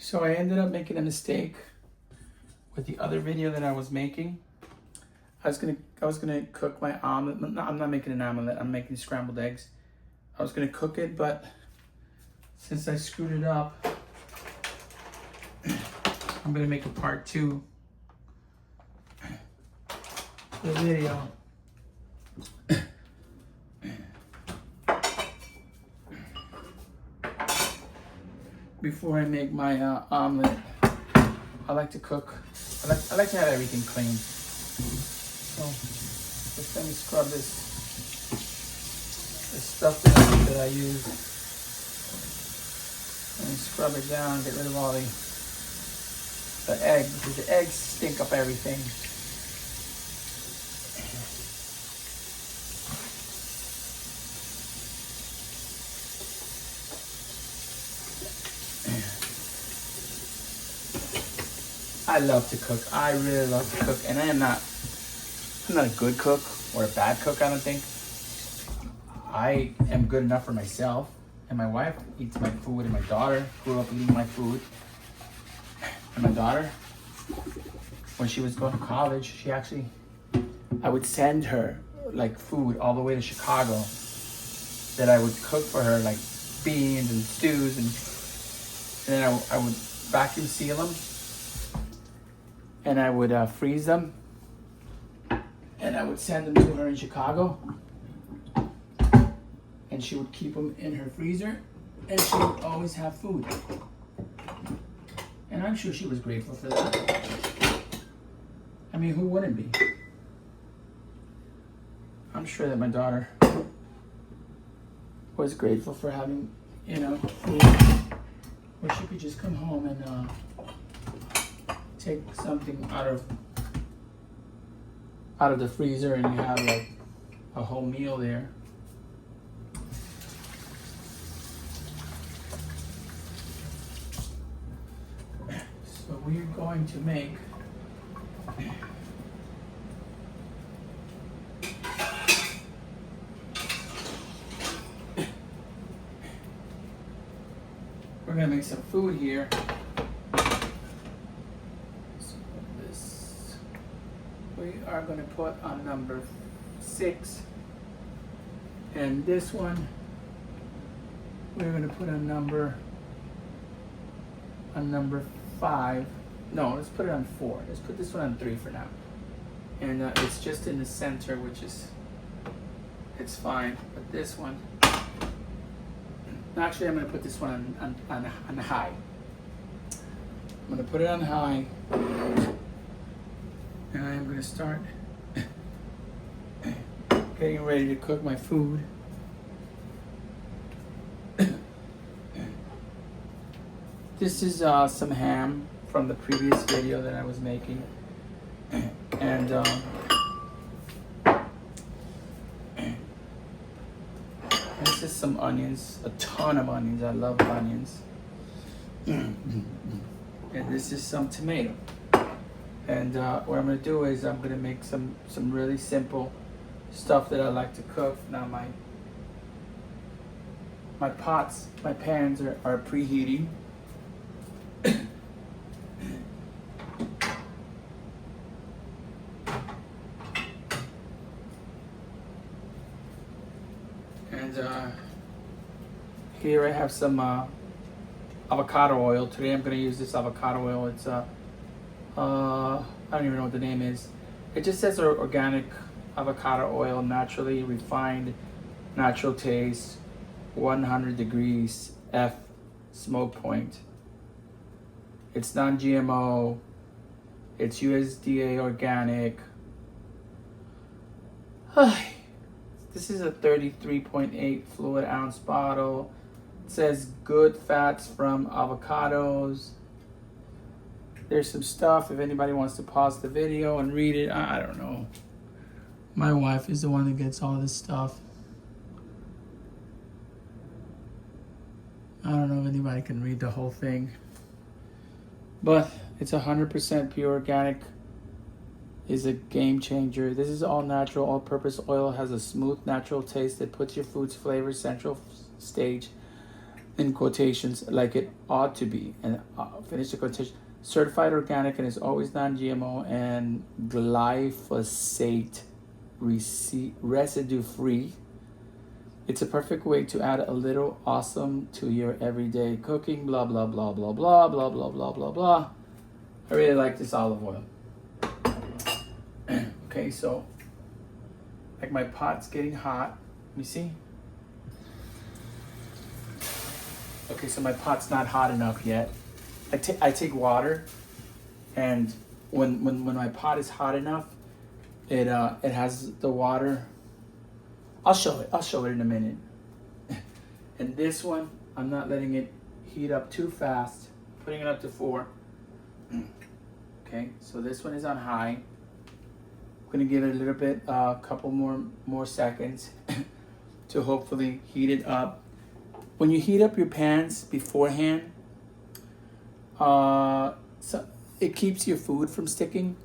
So I ended up making a mistake with the other video that I was making. I was gonna cook my omelet. No, I'm not making an omelet. I'm making scrambled eggs. I was gonna cook it, but since I screwed it up, I'm gonna make a part 2 of the video. Before I make my omelet, I like to cook. I like to have everything clean. So just let me scrub this stuff that I use. Let me scrub it down, get rid of all the egg, because the eggs stink up everything. I love to cook. I really love to cook, and I'm not a good cook or a bad cook, I don't think. I am good enough for myself, and my wife eats my food, and my daughter grew up eating my food. And my daughter, when she was going to college, I would send her like food all the way to Chicago that I would cook for her, like beans and stews, and then I would vacuum seal them, and I would freeze them, and I would send them to her in Chicago, and she would keep them in her freezer, and she would always have food. And I'm sure she was grateful for that. I mean, who wouldn't be? I'm sure that my daughter was grateful for having, food where she could just come home and take something out of the freezer, and you have like a whole meal there. So we're going to make some food here. So this we are going to put on number 6, and this one we're going to put on number 5. No, let's put it on 4. Let's put this one on 3 for now. And it's just in the center, which is, it's fine. But this one, actually I'm going to put this one on high. I'm going to put it on high. And I am going to start getting ready to cook my food. This is some ham from the previous video that I was making, and this is some onions, a ton of onions. I love onions. And this is some tomato. And what I'm gonna do is I'm gonna make some really simple stuff that I like to cook. Now my pans are preheating. And here I have some avocado oil. Today I'm going to use this avocado oil. It's I don't even know what the name is. It just says organic avocado oil, naturally refined, natural taste, 100 degrees F smoke point. It's non-GMO. It's USDA organic. This is a 33.8 fluid ounce bottle. It says good fats from avocados. There's some stuff if anybody wants to pause the video and read it. I don't know. My wife is the one that gets all this stuff. I don't know if anybody can read the whole thing. But it's 100% pure organic. Is a game changer. This is all natural, all-purpose oil. Has a smooth, natural taste that puts your food's flavor central stage. in quotations, like it ought to be. And finish the quotation. Certified organic and is always non-GMO and glyphosate residue free. It's a perfect way to add a little awesome to your everyday cooking. Blah, blah, blah, blah, blah, blah, blah, blah, blah, blah. I really like this olive oil. Okay, so like my pot's getting hot. Let me see. Okay, so my pot's not hot enough yet. I take water, and when my pot is hot enough, it has the water. I'll show it in a minute. And this one, I'm not letting it heat up too fast. Putting it up to 4. Okay, so this one is on high. I'm gonna give it a little bit, a couple more seconds to hopefully heat it up. When you heat up your pans beforehand, so it keeps your food from sticking.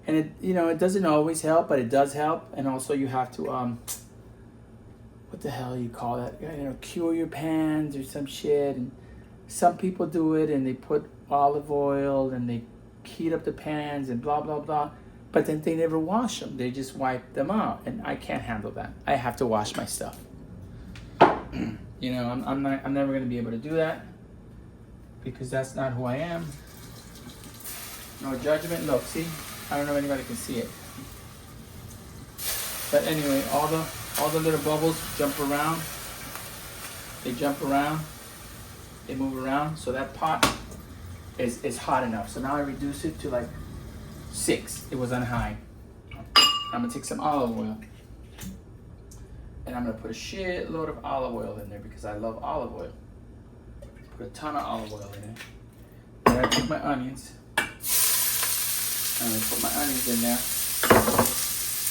And it doesn't always help, but it does help. And also you have to, what the hell you call that? Cure your pans or some shit. And some people do it and they put olive oil and they heat up the pans and blah, blah, blah. But then they never wash them. They just wipe them out. And I can't handle that. I have to wash my stuff. I'm never going to be able to do that because that's not who I am. No judgment. Look, see? I don't know if anybody can see it. But anyway, all the little bubbles jump around. They jump around. They move around. So that pot is hot enough. So now I reduce it to like 6. It was on high. I'm gonna take some olive oil. And I'm gonna put a shitload of olive oil in there because I love olive oil. Put a ton of olive oil in it. Then I take my onions. I'm going to put my onions in there.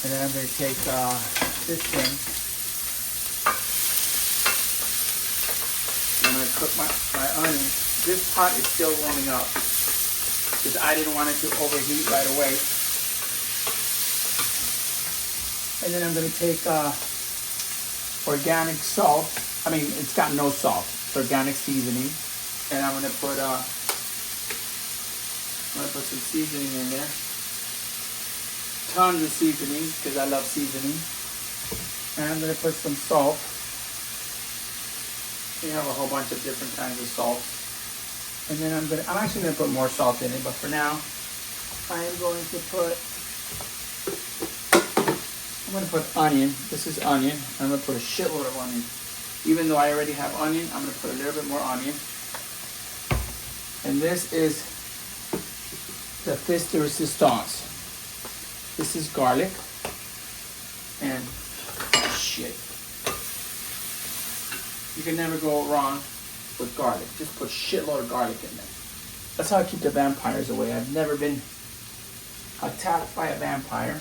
And then I'm going to take this thing. I'm going to cook my onions. This pot is still warming up because I didn't want it to overheat right away. And then I'm going to take organic salt. I mean, it's got no salt. It's organic seasoning. And I'm going to put some seasoning in there. Tons of seasoning because I love seasoning. And I'm going to put some salt. We have a whole bunch of different kinds of salt. And then I'm actually going to put more salt in it, but for now, I'm going to put onion. This is onion. I'm going to put a shitload of onion. Even though I already have onion, I'm going to put a little bit more onion. And this is the pièce de résistance. This is garlic. And shit. You can never go wrong with garlic. Just put a shitload of garlic in there. That's how I keep the vampires away. I've never been attacked by a vampire.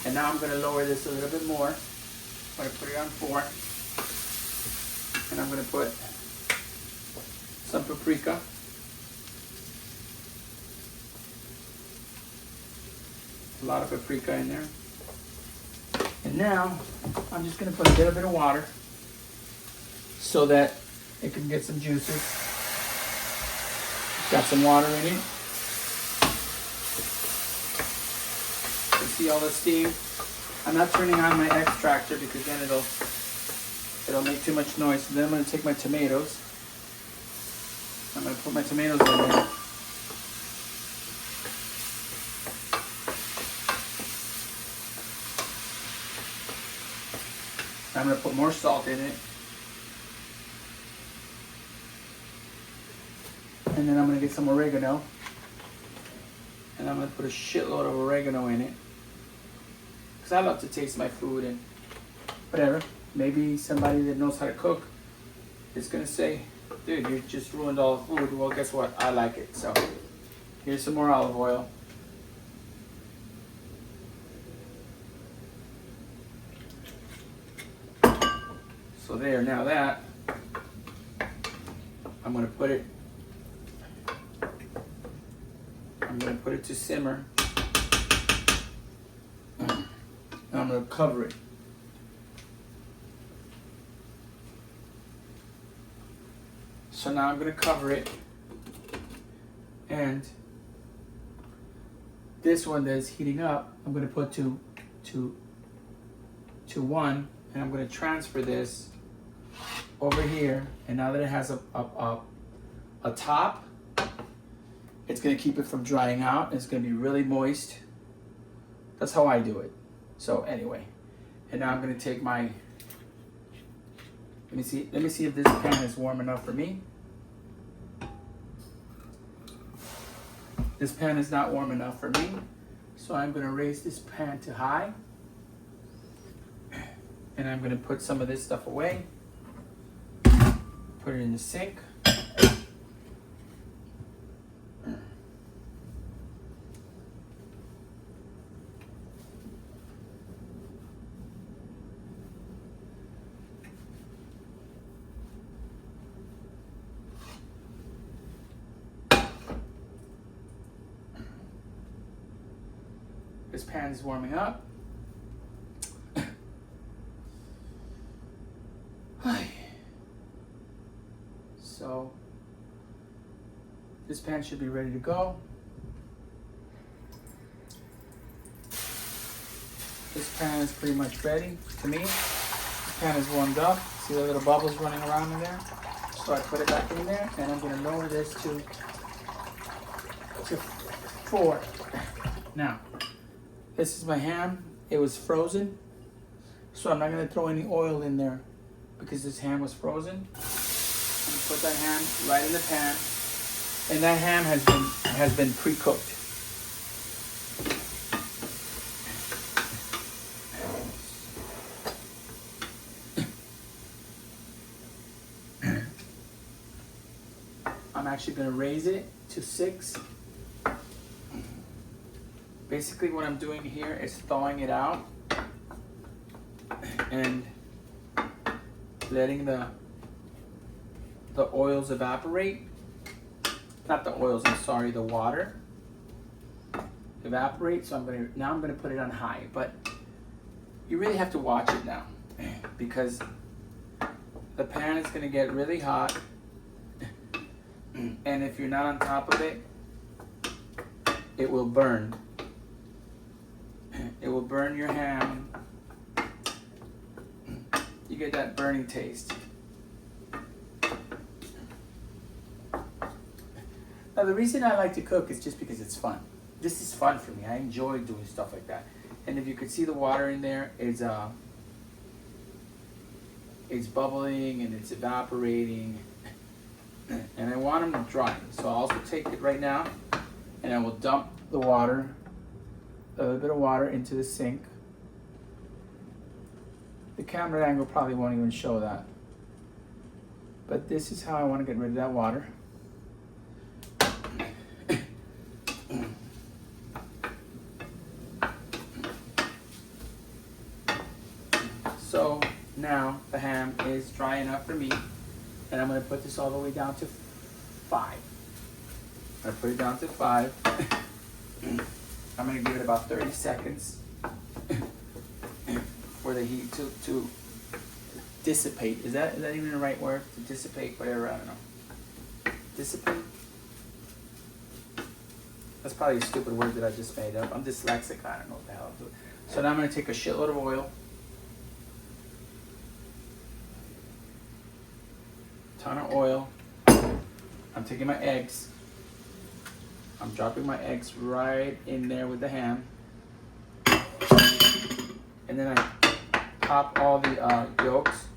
And now I'm going to lower this a little bit more. I'm going to put it on 4. And I'm going to put some paprika. A lot of paprika in there. And now I'm just going to put a little bit of water so that it can get some juices. Got some water in it. You see all the steam? I'm not turning on my extractor because then it'll make too much noise. So then I'm going to take my tomatoes. I'm going to put my tomatoes in there. I'm going to put more salt in it. And then I'm going to get some oregano. And I'm going to put a shitload of oregano in it. Because I love to taste my food and whatever. Maybe somebody that knows how to cook is going to say, dude, you just ruined all the food. Well, guess what? I like it. So here's some more olive oil. So there, now that, I'm going to put it to simmer. And I'm going to cover it. So now I'm gonna cover it, and this one that's heating up, I'm gonna put to 1, and I'm gonna transfer this over here. And now that it has a top, it's gonna keep it from drying out. It's gonna be really moist. That's how I do it. So anyway, and now I'm gonna take my, let me see if this pan is warm enough for me. This pan is not warm enough for me, so I'm gonna raise this pan to high, and I'm gonna put some of this stuff away, put it in the sink. This pan is warming up. So this pan should be ready to go. This pan is pretty much ready to me. The pan is warmed up. See the little bubbles running around in there? So I put it back in there, and I'm gonna lower this to 4. Now, this is my ham. It was frozen, so I'm not gonna throw any oil in there because this ham was frozen. I'm gonna put that ham right in the pan, and that ham has been pre-cooked. I'm actually gonna raise it to 6. Basically what I'm doing here is thawing it out and letting the oils evaporate. Not the oils, I'm sorry, the water evaporate. So now I'm gonna put it on high, but you really have to watch it now because the pan is gonna get really hot, and if you're not on top of it, it will burn. It will burn your ham. You get that burning taste. Now the reason I like to cook is just because it's fun. This is fun for me. I enjoy doing stuff like that. And if you could see the water in there, it's bubbling and it's evaporating. And I want them to dry. So I'll also take it right now and I will dump the water, a little bit of water into the sink. The camera angle probably won't even show that. But this is how I want to get rid of that water. So now the ham is dry enough for me, and I'm going to put this all the way down to 5. I put it down to 5. I'm going to give it about 30 seconds for the heat to dissipate. Is that even the right word? To dissipate, whatever, I don't know. Dissipate? That's probably a stupid word that I just made up. I'm dyslexic, I don't know what the hell I'm doing. So now I'm going to take a shitload of oil. Ton of oil. I'm taking my eggs. I'm dropping my eggs right in there with the ham. And then I pop all the yolks.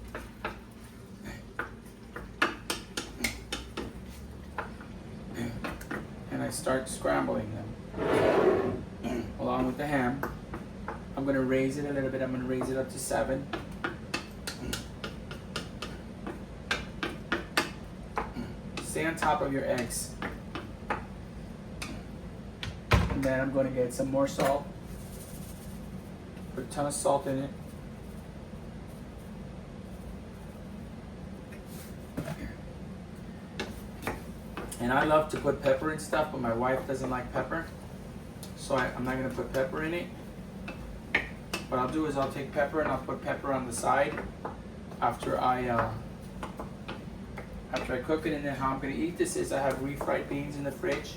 And I start scrambling them along with the ham. I'm going to raise it a little bit. I'm going to raise it up to 7. Stay on top of your eggs. And then I'm going to get some more salt. Put a ton of salt in it. And I love to put pepper in stuff, but my wife doesn't like pepper. So I'm not going to put pepper in it. What I'll do is I'll take pepper and I'll put pepper on the side after I after I cook it. And then how I'm gonna eat this is I have refried beans in the fridge.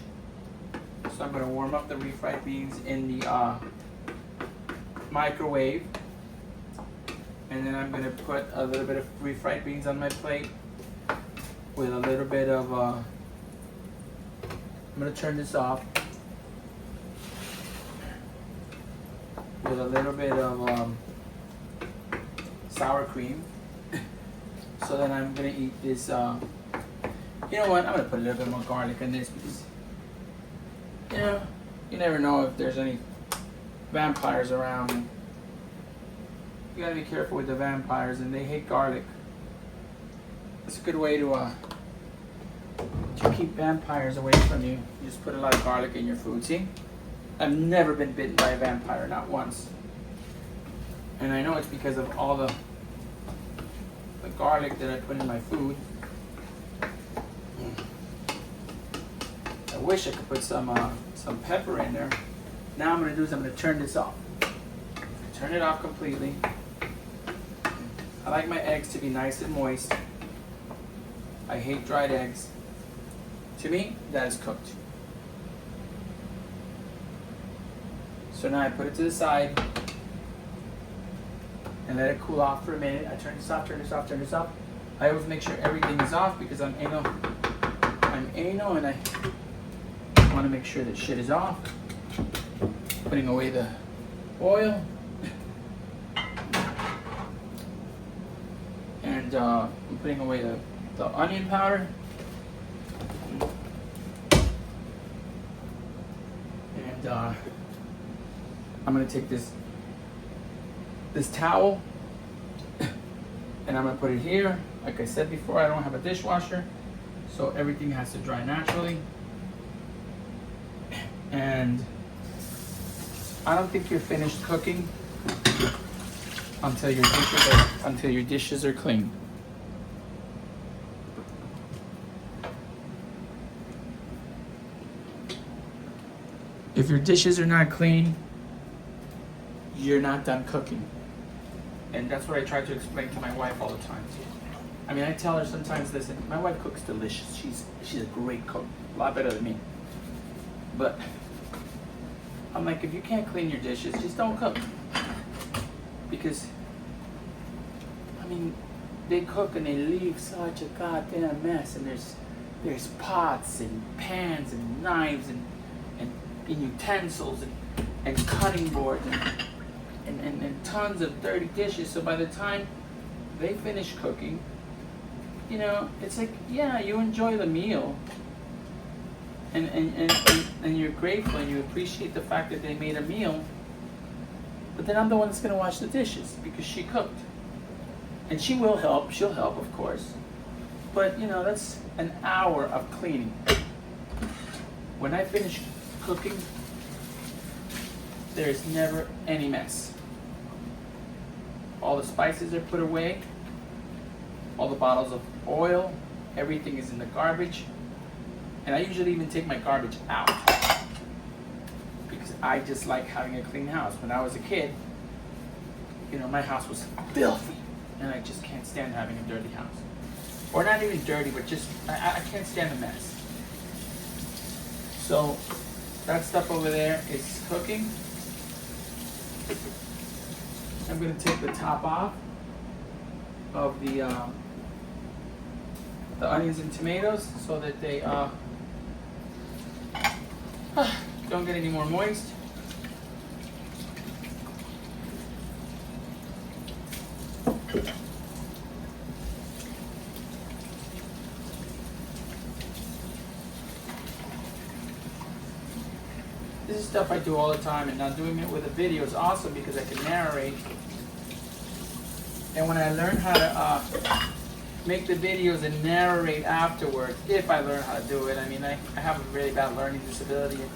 So I'm gonna warm up the refried beans in the microwave. And then I'm gonna put a little bit of refried beans on my plate with a little bit of, I'm gonna turn this off. With a little bit of sour cream. So then I'm gonna eat this, you know what, I'm gonna put a little bit more garlic in this because, you know, you never know if there's any vampires around. You gotta be careful with the vampires, and they hate garlic. It's a good way to keep vampires away from you. You just put a lot of garlic in your food. See? I've never been bitten by a vampire, not once. And I know it's because of all the garlic that I put in my food. I wish I could put some pepper in there. Now I'm gonna do is I'm gonna turn this off. Turn it off completely. I like my eggs to be nice and moist. I hate dried eggs. To me, that is cooked. So now I put it to the side and let it cool off for a minute. I turn this off, turn this off, turn this off. I always make sure everything is off because I'm anal. I'm anal and I want to make sure that shit is off. Putting away the oil. And I'm putting away the onion powder. And I'm gonna take this towel and I'm gonna put it here. Like I said before, I don't have a dishwasher, so everything has to dry naturally. And I don't think you're finished cooking until your dishes are clean. If your dishes are not clean, you're not done cooking. And that's what I try to explain to my wife all the time. I mean, I tell her sometimes, listen, my wife cooks delicious. She's a great cook, a lot better than me. But I'm like, if you can't clean your dishes, just don't cook. Because, I mean, they cook and they leave such a goddamn mess. And there's pots and pans and knives and utensils and cutting boards and tons of dirty dishes. So by the time they finish cooking, you know, it's like, yeah, you enjoy the meal and you're grateful and you appreciate the fact that they made a meal, but then I'm the one that's gonna wash the dishes because she cooked. And she will help, she'll help of course, but you know, that's an hour of cleaning. When I finish cooking, there's never any mess. All the spices are put away, all the bottles of oil, everything is in the garbage. And I usually even take my garbage out because I just like having a clean house. When I was a kid, you know, my house was filthy and I just can't stand having a dirty house. Or not even dirty, but just, I can't stand a mess. So that stuff over there is cooking. I'm gonna take the top off of the onions and tomatoes so that they don't get any more moist. This is stuff I do all the time, and now doing it with a video is awesome because I can narrate. And when I learn how to make the videos and narrate afterwards, if I learn how to do it, I mean, I have a really bad learning disability. And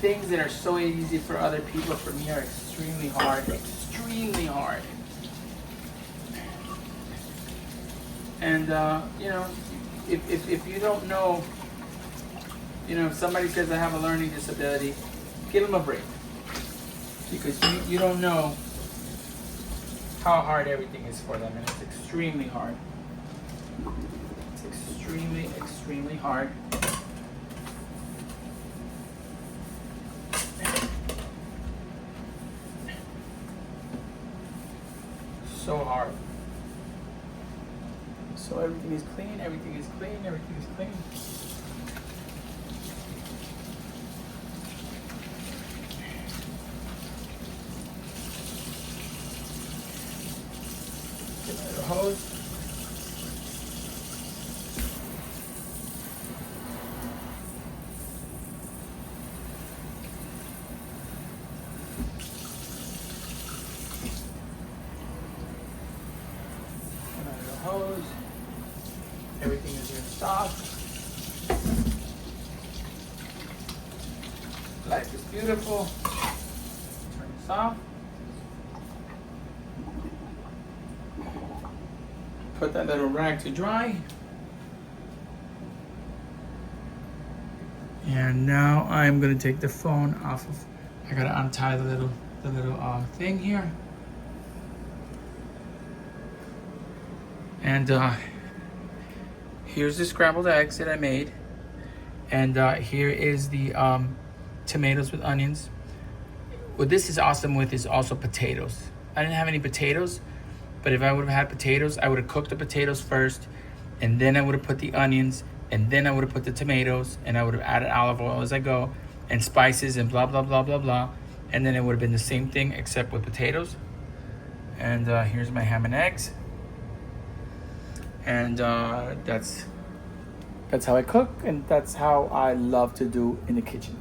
things that are so easy for other people, for me, are extremely hard. Extremely hard. And, you know, if you don't know, you know, if somebody says I have a learning disability, give them a break. Because you don't know how hard everything is for them, and it's extremely hard. It's extremely, extremely hard. So hard. So everything is clean, everything is clean, everything is clean. Get another hose. Hose. Everything is in stock. Life is beautiful. Turn this off. Put that little rag to dry. And now I'm gonna take the phone off of. I gotta untie the little thing here. And here's the scrambled eggs that I made. And here is the tomatoes with onions. What this is awesome with is also potatoes. I didn't have any potatoes, but if I would have had potatoes, I would have cooked the potatoes first, and then I would have put the onions, and then I would have put the tomatoes, and I would have added olive oil as I go, and spices and blah, blah, blah, blah, blah. And then it would have been the same thing except with potatoes. And here's my ham and eggs. And that's how I cook, and that's how I love to do in the kitchen.